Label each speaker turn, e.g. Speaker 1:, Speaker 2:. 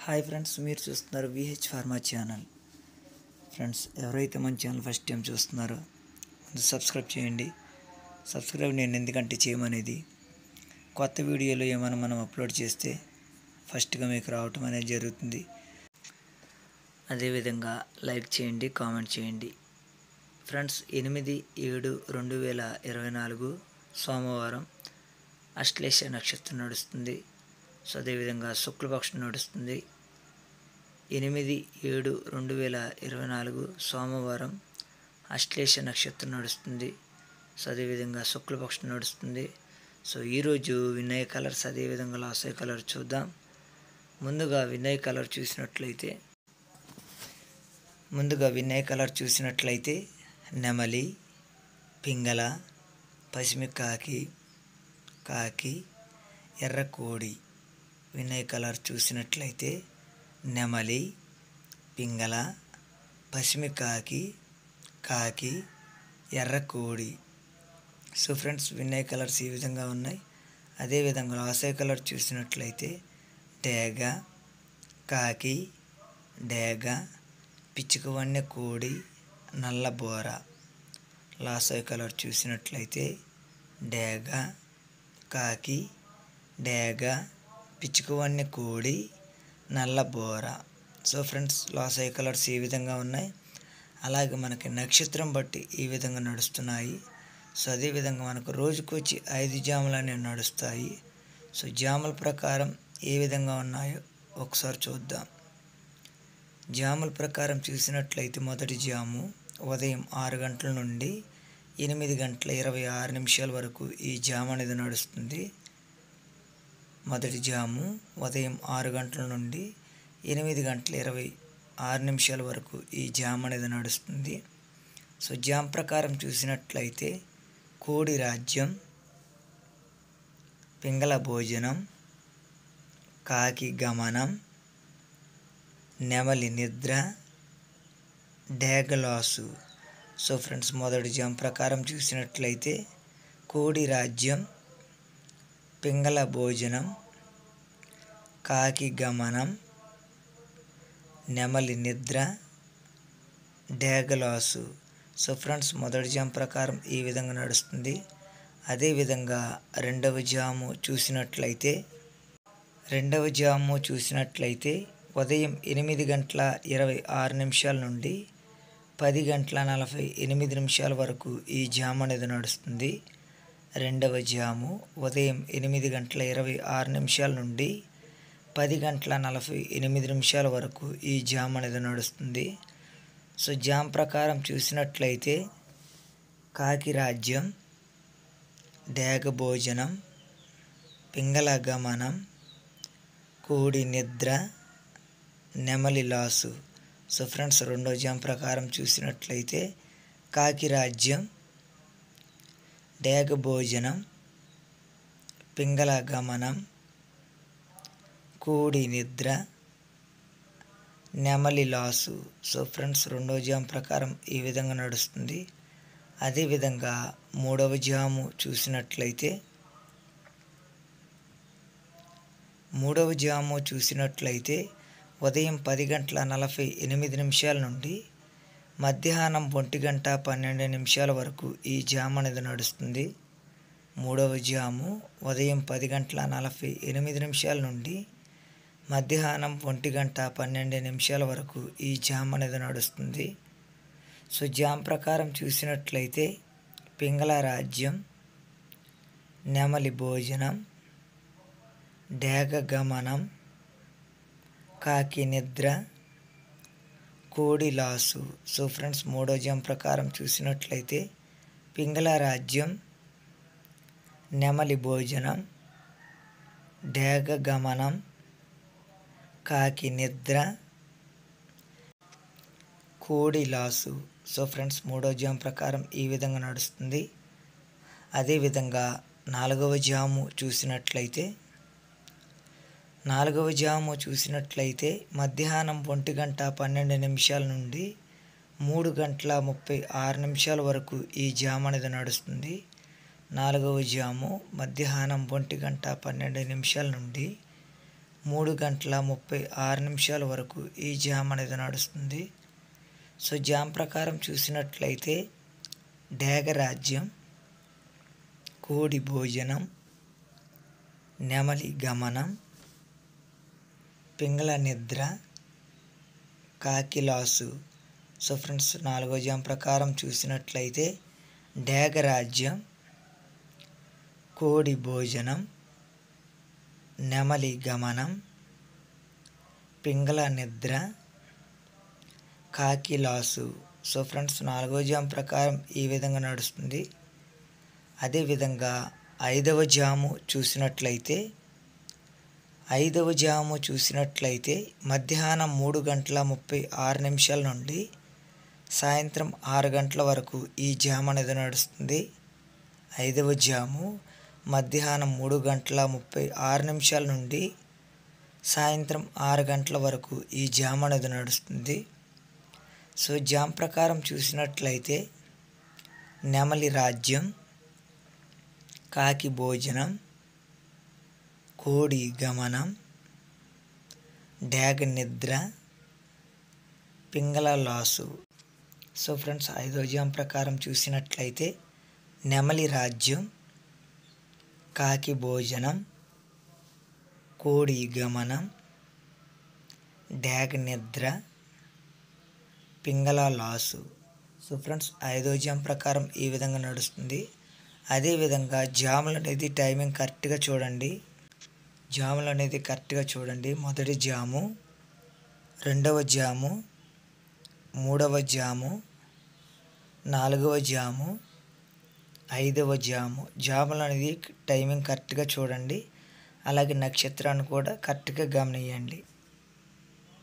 Speaker 1: Hi friends, మీరు చూస్తున్నారు VH pharma channel. Friends, ఎవరైతే మన ఛానల్ ఫస్ట్ టైం చూస్తున్నారో ముందు సబ్స్క్రైబ్ చేయండి. సబ్స్క్రైబ్ నేను ఎందుకంటే చేయమనేది కొత్త వీడియోలు ఏమైనా మనం అప్లోడ్ చేస్తే ఫస్ట్గా మీకు రావటం అనేది జరుగుతుంది. అదేవిధంగా లైక్ చేయండి, కామెంట్ చేయండి. ఫ్రెండ్స్, 8/7/2024 సోమవారం అశ్లేష నక్షత్రం నడుస్తుంది. సో అదేవిధంగా శుక్లపక్షం నడుస్తుంది. 8/7/2024 సోమవారం అశ్లేష నక్షత్రం నడుస్తుంది. సో అదేవిధంగా శుక్లపక్షం నడుస్తుంది. సో ఈరోజు వినయ్ కలర్స్ అదేవిధంగా లాసై కలర్ చూద్దాం. ముందుగా వినయ్ కలర్ చూసినట్లయితే నెమలి, పింగళ, పసిమి కాకి, ఎర్ర కోడి. వినయ్ కలర్ చూసినట్లయితే నెమలి, పింగళ, పసిమి కాకి, ఎర్ర కోడి. సో ఫ్రెండ్స్, వినయ్ కలర్స్ ఈ విధంగా ఉన్నాయి. అదేవిధంగా లాసై కలర్ చూసినట్లయితే డేగ, కాకి, డేగ, పిచ్చుకవన్నె కోడి, నల్ల బోర. లాసై కలర్ చూసినట్లయితే డేగ, కాకి, డేగ, పిచ్చుకవన్నె కోడి, నల్ల బోర. సో ఫ్రెండ్స్, లాసై కలర్స్ ఈ విధంగా ఉన్నాయి. అలాగే మనకి నక్షత్రం బట్టి ఈ విధంగా నడుస్తున్నాయి. సో అదేవిధంగా మనకు రోజుకొచ్చి 5 జాములు అనేవి నడుస్తాయి. సో జాముల ప్రకారం ఏ విధంగా ఉన్నాయో ఒకసారి చూద్దాం. జాముల ప్రకారం చూసినట్లయితే మొదటి జాము ఉదయం 6 గంటల నుండి 8:26 వరకు ఈ జాము అనేది నడుస్తుంది. మొదటి జాము ఉదయం 6 గంటల నుండి 8:26 వరకు ఈ జాము అనేది నడుస్తుంది. సో జామ్ ప్రకారం చూసినట్లయితే కోడి రాజ్యం, పింగళ భోజనం, కాకి గమనం, నెమలి నిద్ర, డేగలాసు. సో ఫ్రెండ్స్, మొదటి జామ్ ప్రకారం చూసినట్లయితే కోడి రాజ్యం, పింగళ భోజనం, కాకి గమనం, నెమలి నిద్ర, డేగలాసు. సో ఫ్రెండ్స్, మొదటి జామ్ ప్రకారం ఈ విధంగా నడుస్తుంది. అదేవిధంగా రెండవ జాము చూసినట్లయితే ఉదయం 8:26 నుండి 10:48 వరకు ఈ జాము అనేది నడుస్తుంది. రెండవ జాము ఉదయం 8:26 నుండి 10:48 వరకు ఈ జాము అనేది నడుస్తుంది. సో జామ్ ప్రకారం చూసినట్లయితే కాకి రాజ్యం, డేగ భోజనం, పింగళ గమనం, కోడి నిద్ర, నెమలి లాసు. సో ఫ్రెండ్స్, రెండో జామ్ ప్రకారం చూసినట్లయితే కాకి రాజ్యం, డేగ భోజనం, పింగళ గమనం, కోడి నిద్ర, నెమలి లాసు. సో ఫ్రెండ్స్, రెండో జామ్ ప్రకారం ఈ విధంగా నడుస్తుంది. అదేవిధంగా మూడవ జాము చూసినట్లయితే ఉదయం 10:48 నుండి మధ్యాహ్నం 1:12 వరకు ఈ జాము అనేది నడుస్తుంది. మూడవ జాము ఉదయం 10:48 నుండి మధ్యాహ్నం 1:12 వరకు ఈ జాము అనేది నడుస్తుంది. సో జామ్ ప్రకారం చూసినట్లయితే పింగళ రాజ్యం, నెమలి భోజనం, డేగ గమనం, కాకి నిద్ర, కోడి లాసు. సో ఫ్రెండ్స్, మూడో జామ్ ప్రకారం చూసినట్లయితే పింగళ రాజ్యం, నెమలి భోజనం, డేగ గమనం, కాకి నిద్ర, కోడి లాసు. సో ఫ్రెండ్స్, మూడో జామ్ ప్రకారం ఈ విధంగా నడుస్తుంది. అదేవిధంగా నాలుగవ జాము చూసినట్లయితే మధ్యాహ్నం 1:12 నుండి 3:36 వరకు ఈ జాము అనేది నడుస్తుంది. నాలుగవ జాము మధ్యాహ్నం 1:12 నుండి 3:36 వరకు ఈ జామ్ అనేది నడుస్తుంది. సో జామ్ ప్రకారం చూసినట్లయితే డేగరాజ్యం, కోడి భోజనం, నెమలి గమనం, పింగళ నిద్ర, కాకిలాసు. సో ఫ్రెండ్స్ 4వ జామ్ ప్రకారం చూసినట్లయితే డేగరాజ్యం, కోడి భోజనం, నెమలి గమనం, పింగళ నిద్ర, కాకిలాసు. సో ఫ్రెండ్స్ 4వ జామ్ ప్రకారం ఈ విధంగా నడుస్తుంది. అదేవిధంగా 5వ జాము చూసినట్లయితే మధ్యాహ్నం 3:36 నుండి సాయంత్రం 6 గంటల వరకు ఈ జామ్ అనేది నడుస్తుంది. 5వ జాము మధ్యాహ్నం 3:36 నుండి సాయంత్రం 6 గంటల వరకు ఈ జామ్ అనేది నడుస్తుంది. సో జామ్ ప్రకారం చూసినట్లయితే నెమలి రాజ్యం, కాకి భోజనం, కోడి గమనం, డేగ నిద్ర, పింగళ లాసు. సో ఫ్రెండ్స్ 5వ జామ్ ప్రకారం చూసినట్లయితే నెమలి రాజ్యం, కాకి భోజనం, కోడి గమనం, డేగ నిద్ర, పింగళ లాసు. సో ఫ్రెండ్స్ 5వ జామ్ ప్రకారం ఈ విధంగా నడుస్తుంది. అదేవిధంగా జాములు అనేది టైమింగ్ కరెక్ట్గా చూడండి. మొదటి జాము, 2వ జాము, 3వ జాము, 4వ జాము, 5వ జాము. జాములు అనేది టైమింగ్ కరెక్ట్గా చూడండి. అలాగే నక్షత్రాన్ని కూడా కరెక్ట్గా గమనియండి.